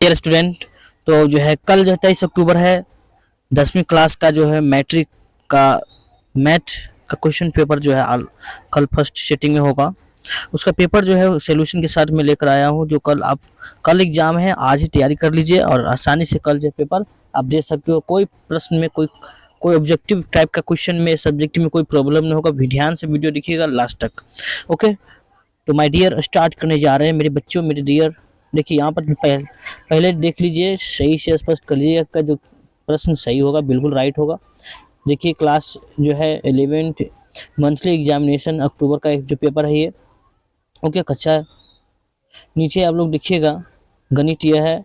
Dear student, तो जो है कल जो है 23 अक्टूबर है, 10वीं क्लास का जो है मैट्रिक का मैथ का क्वेश्चन पेपर जो है कल फर्स्ट सेटिंग में होगा। उसका पेपर जो है सॉल्यूशन के साथ में लेकर आया हूँ। जो कल एग्जाम है, आज ही तैयारी कर लीजिए और आसानी से कल जो पेपर आप दे सकते हो। कोई प्रश्न में कोई कोई ऑब्जेक्टिव टाइप का क्वेश्चन में सब्जेक्ट में कोई प्रॉब्लम नहीं होगा। ध्यान से वीडियो देखिएगा लास्ट तक। ओके, तो माय डियर स्टार्ट करने जा रहे हैं मेरे बच्चों, मेरे डियर। देखिए यहाँ पर पहले देख लीजिए, सही से स्पष्ट कर लीजिए का जो प्रश्न सही होगा बिल्कुल राइट होगा। देखिए क्लास जो है 11th मंथली एग्जामिनेशन अक्टूबर का एक जो पेपर है ये ओके कच्चा है। नीचे आप लोग देखिएगा गणित यह है,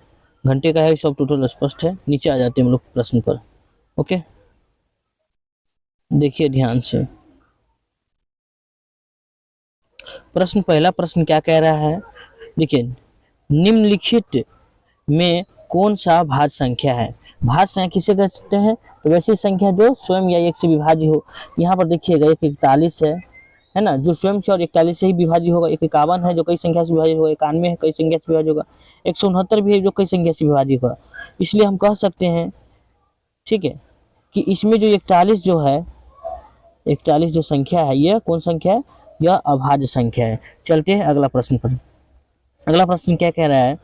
घंटे का है, सब टोटल स्पष्ट है। नीचे आ जाते हैं हम लोग प्रश्न पर। ओके, देखिए ध्यान से। पहला प्रश्न क्या कह रहा है, देखिए निम्नलिखित में कौन सा भाज्य संख्या है। भाज्य संख्या किसे कहते हैं, तो वैसी संख्या जो स्वयं या एक से विभाज्य हो। यहाँ पर देखिएगा एक 41 है ना, जो स्वयं से और 41 से ही विभाज्य होगा। एक 51 है जो कई संख्या से विभाज्य होगा। 91 है कई संख्या से विभाज्य होगा। 169 भी है जो कई संख्या से विभाज्य होगा। इसलिए हम कह सकते हैं, ठीक है, कि इसमें जो 41 जो है, 41 जो संख्या है यह कौन संख्या है, यह अभाज्य संख्या है। चलते हैं अगला प्रश्न पर। अगला प्रश्न क्या कह रहा है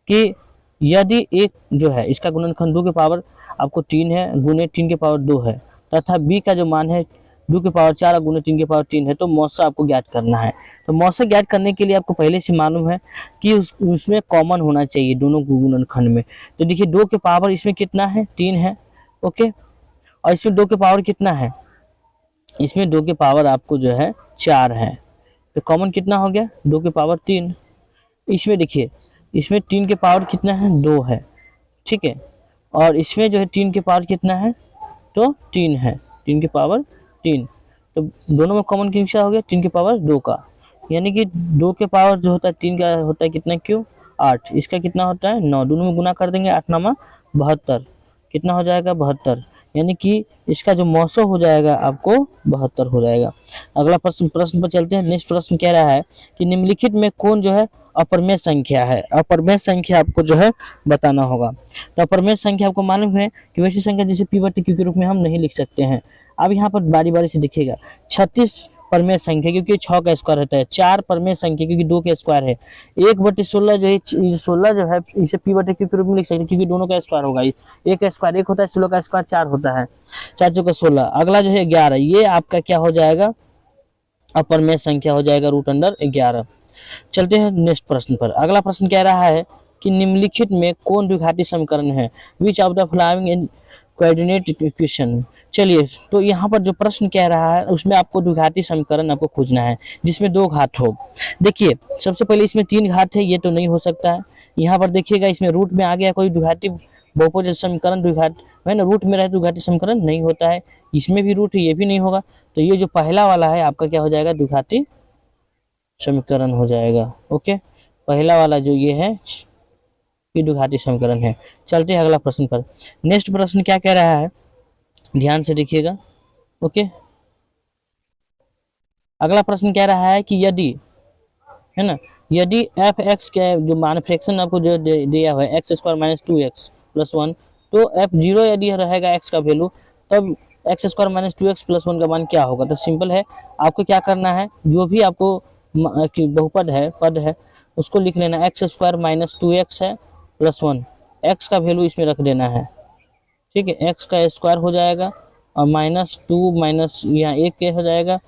कि यदि एक जो है इसका गुणनखंड 2 के पावर आपको 3 है गुने 3 के पावर 2 है तथा b का जो मान है 2 के पावर 4 गुने 3 के पावर 3 है, तो मौसा आपको ज्ञात करना है। तो मौसा ज्ञात करने के लिए आपको पहले से मालूम है कि उसमें कॉमन होना चाहिए दोनों गुणनखंड में। तो देखिए 2 के पावर इसमें कितना है, 3 है। ओके, और इसमें 2 के पावर कितना है, इसमें 2 के पावर आपको जो है 4 है। तो कॉमन कितना हो गया, 2 के पावर 3। इसमें देखिए इसमें 3 के पावर कितना है, 2 है, ठीक है। और इसमें जो है 3 के पावर कितना है, तो 3 है, 3 के पावर 3। तो दोनों में कॉमन कितना हो गया, 3 के पावर 2 का। यानी कि 2 के पावर जो होता है 3 का होता है कितना, क्यों 8। इसका कितना होता है 9। दोनों में गुना कर देंगे, 8 9 72, कितना हो जाएगा 72। यानी कि इसका जो मौसो हो जाएगा आपको 72 हो जाएगा। अगला प्रश्न पर चलते हैं। नेक्स्ट प्रश्न कह रहा है कि निम्नलिखित में कौन जो है अपरमेय संख्या है। अपरमेय संख्या आपको जो है बताना होगा। तो अपरमेय संख्या आपको मालूम है कि वैसी संख्या जिसे p/q के रूप में हम नहीं लिख सकते हैं। अब यहाँ पर बारी बारी से देखिएगा 36 परमेय संख्या क्योंकि 6 का स्क्वायर होता है, 4 परमेय संख्या क्योंकि 2 का स्क्वायर है, 1/16 जो है 16 जो है इसे p/q के रूप में लिख सकते हैं क्योंकि दोनों का स्क्वायर होगा। एक का स्क्वायर 1 होता है, 16 का स्क्वायर 4 होता है, 4 चौका 16। अगला जो है 11, ये आपका क्या हो जाएगा, अपरमेय संख्या हो जाएगा √11। चलते हैं नेक्स्ट प्रश्न पर। अगला प्रश्न कह रहा है कि निम्नलिखित में कौन द्विघाती समीकरण है, which of the following in coordinate equation. चलिए, तो यहाँ पर जो प्रश्न कह रहा है उसमें आपको द्विघाती समीकरण आपको खोजना है जिसमें 2 घात हो। देखिए सबसे पहले इसमें 3 घात है, ये तो नहीं हो सकता है। यहाँ पर देखिएगा इसमें रूट में आ गया कोई द्विघाती बहुपद समीकरण, द्विघात है ना, रूट में रहे द्विघाती समीकरण नहीं होता है। इसमें भी रूट है, ये भी नहीं होगा। तो ये जो पहला वाला है आपका क्या हो जाएगा, द्विघाती समीकरण हो जाएगा। ओके, पहला वाला जो ये है ये द्विघाती समीकरण है। चलते हैं अगला प्रश्न पर। नेक्स्ट प्रश्न क्या कह रहा है, ध्यान से देखिएगा। ओके, अगला प्रश्न कह रहा है कि यदि है ना, यदि एफ एक्स के जो मान फ्रैक्शन आपको जो दिया हुआ है x² - 2x + 1, तो f0 यदि रहेगा x का वैल्यू, तब x² - 2x + 1 का मान क्या होगा। तो सिंपल है, आपको क्या करना है, जो भी आपको बहुपद है पद है उसको लिख लेना, x² - 2x है + 1, x का वैल्यू इसमें रख देना है, ठीक है। x का स्क्वायर हो जाएगा और -2 माइनस यहाँ 1 के हो जाएगा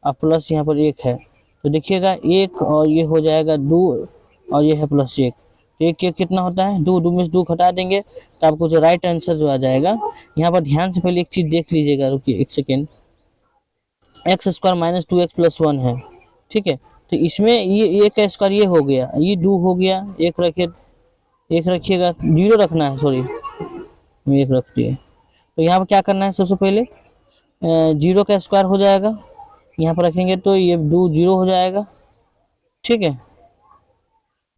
और प्लस यहाँ पर 1 है। तो देखिएगा 1 और ये हो जाएगा 2 और ये है +1, तो 1 कितना होता है 2, 2 में से 2 घटा देंगे तो आपको जो राइट आंसर जो आ जाएगा। यहाँ पर ध्यान से पहले एक चीज़ देख लीजिएगा, रुकिए एक सेकेंड। x² - 2x + 1 है, ठीक है। तो इसमें ये का स्क्वायर ये हो गया, ये 2 हो गया, एक रखिएगा, 0 रखना है, सॉरी 1 रख दिए। तो यहाँ पर क्या करना है, सबसे पहले 0 का स्क्वायर हो जाएगा, यहाँ पर रखेंगे तो ये 2 0 हो जाएगा, ठीक है।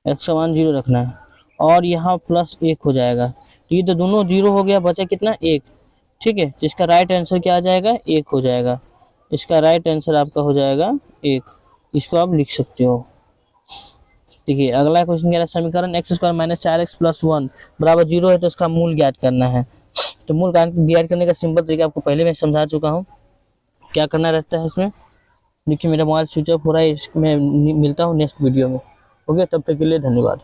x = 0 रखना है और यहाँ +1 हो जाएगा। तो ये तो दोनों 0 हो गया, बचा कितना 1, ठीक है। तो इसका राइट आंसर क्या आ जाएगा, 1 हो जाएगा। इसका राइट आंसर आपका हो जाएगा 1, इसको आप लिख सकते हो। देखिए अगला क्वेश्चन कह रहा है समीकरण x square minus 4x plus 1 बराबर 0 है तो इसका मूल ज्ञात करना है। तो मूल ज्ञात करने का सिंपल तरीका आपको पहले मैं समझा चुका हूँ। क्या करना रहता है इसमें, देखिए मेरा मोबाइल स्विच ऑफ हो रहा है, मैं मिलता हूँ नेक्स्ट वीडियो में। ओके, तब तक के लिए धन्यवाद।